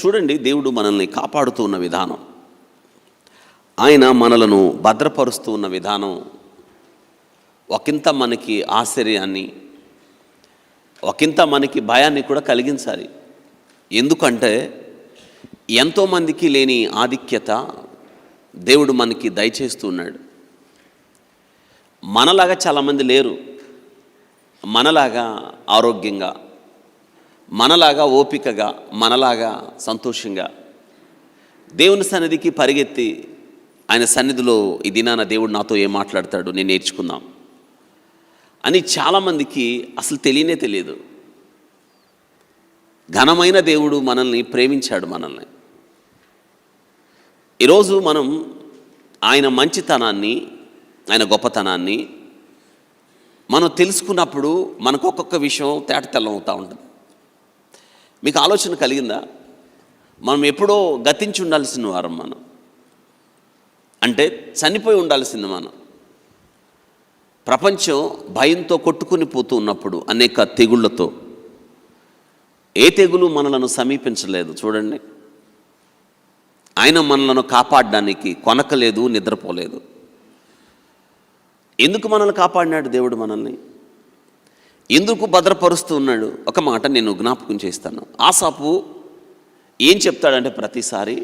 చూడండి, దేవుడు మనల్ని కాపాడుతూ ఉన్న విధానం, ఆయన మనలను భద్రపరుస్తూ ఉన్న విధానం ఒకంత మనకి ఆశ్చర్యాన్ని, ఒకంత మనకి భయాన్ని కూడా కలిగించాలి. ఎందుకంటే ఎంతోమందికి లేని ఆధిక్యత దేవుడు మనకి దయచేస్తూ ఉన్నాడు. మనలాగా చాలామంది లేరు. మనలాగా ఆరోగ్యంగా, మనలాగా ఓపికగా, మనలాగా సంతోషంగా దేవుని సన్నిధికి పరిగెత్తి ఆయన సన్నిధిలో ఈ దినాన దేవుడు నాతో ఏం మాట్లాడతాడు నేను నేర్చుకుందాం అని చాలామందికి అసలు తెలియదు. ఘనమైన దేవుడు మనల్ని ప్రేమించాడు. మనల్ని ఈరోజు మనం ఆయన మంచితనాన్ని, ఆయన గొప్పతనాన్ని మనం తెలుసుకున్నప్పుడు మనకు ఒక్కొక్క విషయం తేటతెల్లం అవుతూ ఉంటుంది. మీకు ఆలోచన కలిగిందా? మనం ఎప్పుడో గతించి ఉండాల్సిన వారం, మనం అంటే చనిపోయి ఉండాల్సింది. మనం ప్రపంచం భయంతో కొట్టుకుని పోతూ ఉన్నప్పుడు, అనేక తెగుళ్లతో, ఏ తెగులు మనలను సమీపించలేదు. చూడండి, ఆయన మనలను కాపాడడానికి కొనకలేదు, నిద్రపోలేదు. ఎందుకు మనల్ని కాపాడినాడు దేవుడు? మనల్ని ఎందుకు భద్రపరుస్తూ ఉన్నాడు? ఒక మాట నేను జ్ఞాపకం చేస్తాను. ఆసాపు ఏం చెప్తాడంటే, ప్రతిసారి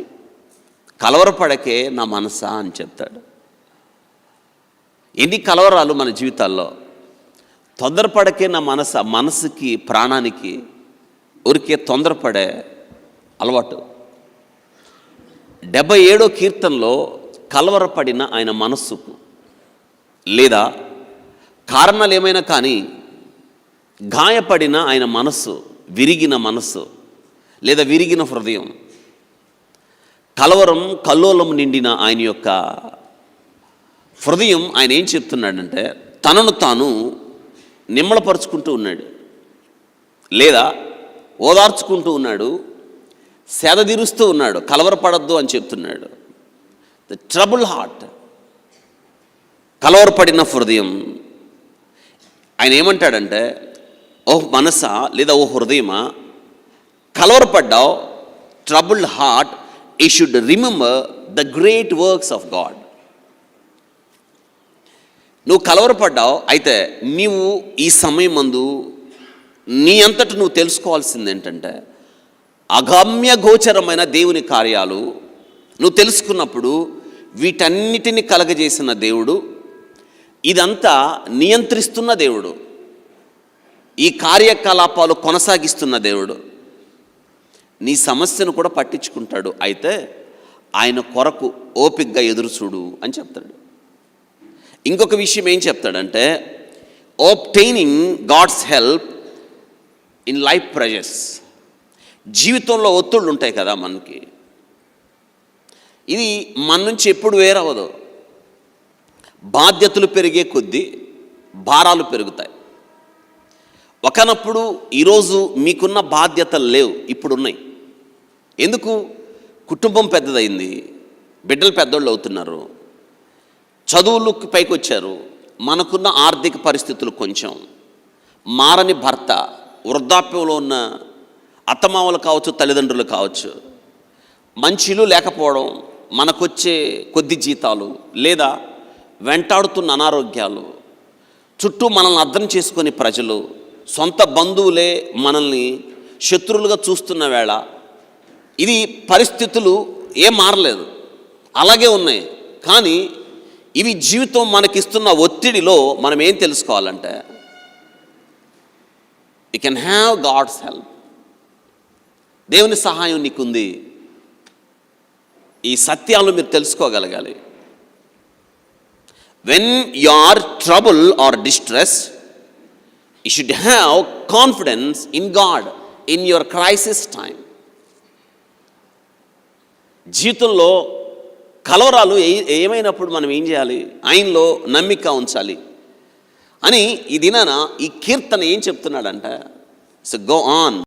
కలవరపడకే నా మనసా అని చెప్తాడు. ఎన్ని కలవరాలు మన జీవితాల్లో! తొందరపడకే నా మనసుకి, ప్రాణానికి ఊరికే తొందరపడే అలవాటు. 77వ కీర్తనలో కలవరపడిన ఆయన మనస్సుకు, లేదా కారణాలు ఏమైనా కానీ గాయపడిన ఆయన మనస్సు, విరిగిన మనస్సు లేదా విరిగిన హృదయం, కలవరం కల్లోలం నిండిన ఆయన యొక్క హృదయం, ఆయన ఏం చెప్తున్నాడంటే తనను తాను నిమ్మళపరుచుకుంటూ ఉన్నాడు, లేదా ఓదార్చుకుంటూ ఉన్నాడు, సేదతీరుస్తూ ఉన్నాడు. కలవరపడద్దు అని చెప్తున్నాడు. ద ట్రబుల్ హార్ట్, కలవరపడిన హృదయం. ఆయన ఏమంటాడంటే, ఓ మనసా లేదా ఓ హృదయమా, కలవరపడ్డావు, troubled heart, you should remember the great works of God. నువ్వు కలవరపడ్డావు, అయితే నీవు ఈ సమయం మందు నీ అంతట నువ్వు తెలుసుకోవాల్సింది ఏంటంటే, అగమ్య గోచరమైన దేవుని కార్యాలు నువ్వు తెలుసుకున్నప్పుడు, వీటన్నిటిని కలగజేసిన దేవుడు, ఇదంతా నియంత్రిస్తున్న దేవుడు, ఈ కార్యకలాపాలు కొనసాగిస్తున్న దేవుడు, నీ సమస్యను కూడా పట్టించుకుంటాడు. అయితే ఆయన కొరకు ఓపికగా ఎదురుచూడు అని చెప్తాడు. ఇంకొక విషయం ఏం చెప్తాడంటే, obtaining God's help in life pressures. జీవితంలో ఒత్తిళ్ళు ఉంటాయి కదా మనకి, ఇది మన నుంచి ఎప్పుడు వేరవదు. బాధ్యతలు పెరిగే కొద్దీ భారాలు పెరుగుతాయి. ఒకనప్పుడు ఈరోజు మీకున్న బాధ్యతలు లేవు, ఇప్పుడు ఉన్నాయి. ఎందుకు? కుటుంబం పెద్దదైంది, బిడ్డలు పెద్దోళ్ళు అవుతున్నారు, చదువులు పైకి వచ్చారు, మనకున్న ఆర్థిక పరిస్థితులు కొంచెం మారని భర్త, వృద్ధాప్యంలో ఉన్న అత్తమామలు కావచ్చు, తల్లిదండ్రులు కావచ్చు, మంచిలు లేకపోవడం, మనకొచ్చే కొద్ది జీతాలు, లేదా వెంటాడుతున్న అనారోగ్యాలు, చుట్టూ మనల్ని అర్థం చేసుకొని ప్రజలు, సొంత బంధువులే మనల్ని శత్రువులుగా చూస్తున్న వేళ, ఇది పరిస్థితులు ఏం మారలేదు, అలాగే ఉన్నాయి. కానీ ఇవి జీవితం మనకిస్తున్న ఒత్తిడిలో మనం ఏం తెలుసుకోవాలంటే, you can have God's help. దేవుని సహాయం నీకుంది. ఈ సత్యాలు మీరు తెలుసుకోగలగాలి. When you are trouble or distress, you should have confidence in God in your crisis time. జీవితంలో కలవరాలు ఏమైనప్పుడు మనం ఏం చేయాలి? ఆయనలో నమ్మిక ఉంచాలి అని ఈ దినాన ఈ కీర్తన ఏం చెప్తున్నాడంటే, సో గో ఆన్.